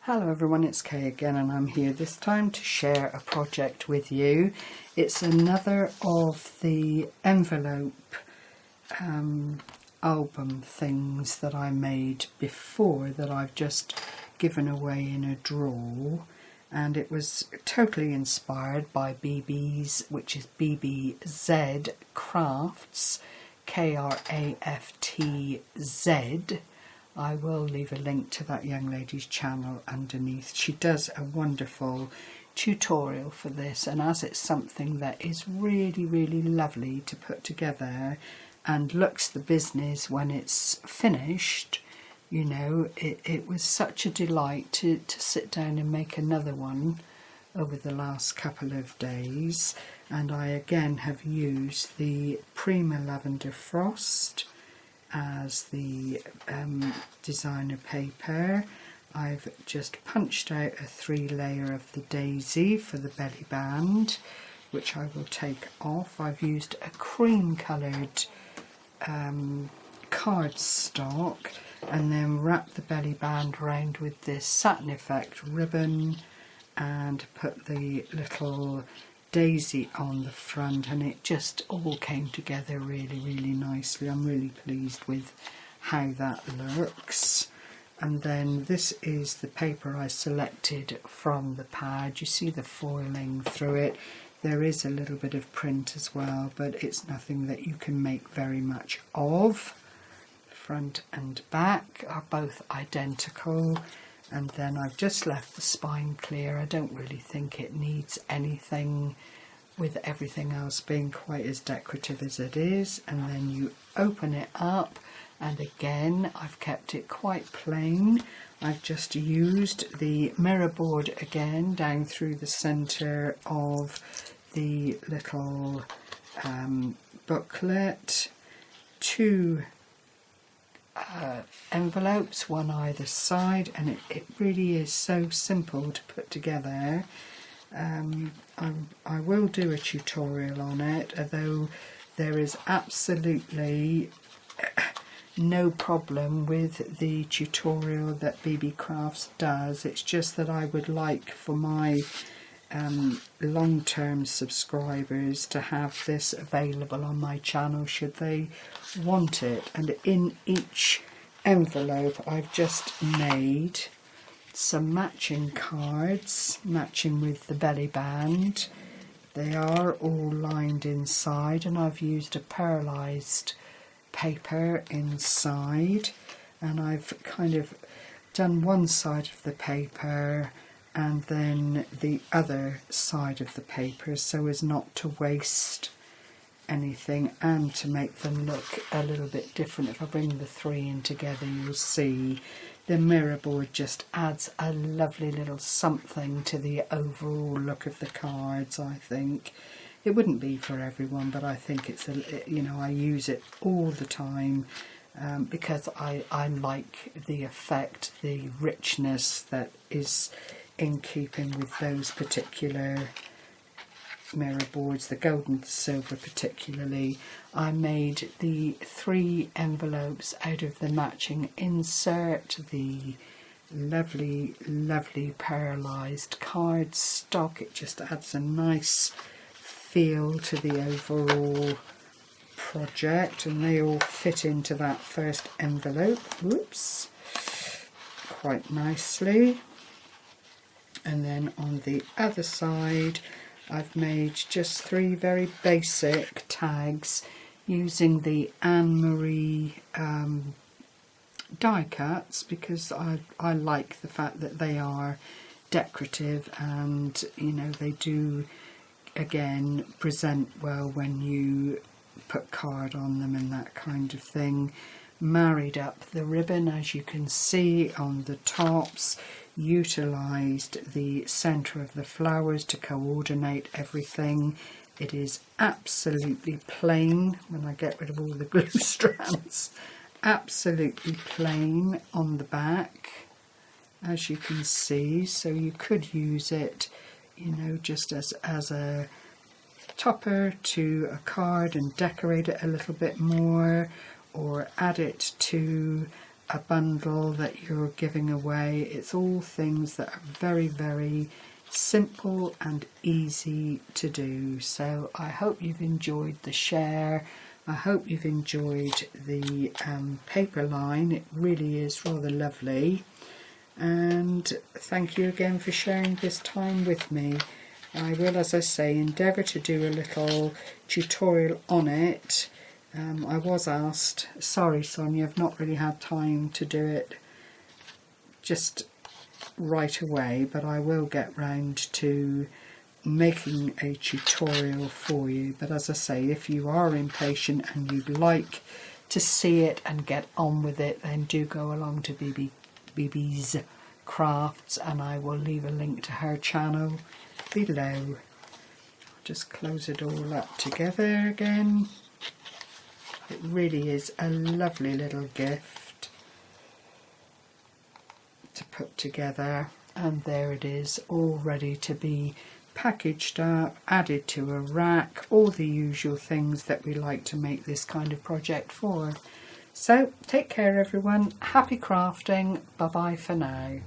Hello everyone, it's Kay again, and I'm here this time to share a project with you. It's another of the envelope album things that I made before that I've just given away in a draw, and it was totally inspired by BBz, which is BBZ Krafts, Kraftz. I will leave a link to that young lady's channel underneath. She does a wonderful tutorial for this, and as it's something that is really lovely to put together and looks the business when it's finished, you know, it was such a delight to sit down and make another one over the last couple of days. And I again have used the Prima Lavender Frost as the designer paper. I've just punched out a 3-layer of the daisy for the belly band, which I will take off. I've used a cream coloured cardstock and then wrapped the belly band around with this satin effect ribbon and put the little daisy on the front, and it just all came together really nicely. I'm really pleased with how that looks. And then this is the paper I selected from the pad. You see the foiling through it. There is a little bit of print as well, but it's nothing that you can make very much of. Front and back are both identical. And then I've just left the spine clear. I don't really think it needs anything, with everything else being quite as decorative as it is. And then you open it up, and again I've kept it quite plain. I've just used the mirror board again down through the centre of the little booklet, two envelopes, one either side, and it really is so simple to put together. I will do a tutorial on it, although there is absolutely no problem with the tutorial that BBz Krafts does. It's just that I would like for my long-term subscribers to have this available on my channel should they want it. And in each envelope I've just made some matching cards, matching with the belly band. They are all lined inside, and I've used a pearlized paper inside, and I've kind of done one side of the paper and then the other side of the paper so as not to waste anything and to make them look a little bit different. If I bring the three in together, you'll see the mirror board just adds a lovely little something to the overall look of the cards. I think it wouldn't be for everyone, but I think it's I use it all the time because I like the effect, the richness that is in keeping with those particular mirror boards, the gold and the silver particularly. I made the 3 envelopes out of the matching insert, the lovely pearlized cardstock. It just adds a nice feel to the overall project, and they all fit into that first envelope, whoops, quite nicely. And then on the other side I've made just 3 very basic tags using the Anne-Marie die cuts, because I like the fact that they are decorative, and you know, they do again present well when you put card on them and that kind of thing. Married up the ribbon, as you can see on the tops, utilised the centre of the flowers to coordinate everything. It is absolutely plain when I get rid of all the glue strands. Absolutely plain on the back, as you can see, so you could use it, you know, just as a topper to a card and decorate it a little bit more, or add it to a bundle that you're giving away. It's all things that are very, very simple and easy to do. So I hope you've enjoyed the share. I hope you've enjoyed the paper line. It really is rather lovely. And thank you again for sharing this time with me. I will, as I say, endeavour to do a little tutorial on it. I was asked, sorry Sonia, I've not really had time to do it just right away, but I will get round to making a tutorial for you. But as I say, if you are impatient and you'd like to see it and get on with it, then do go along to BBz Krafts, and I will leave a link to her channel below. Just close it all up together again. It really is a lovely little gift to put together, and there it is, all ready to be packaged up, added to a rack, all the usual things that we like to make this kind of project for. So take care everyone, happy crafting, bye bye for now.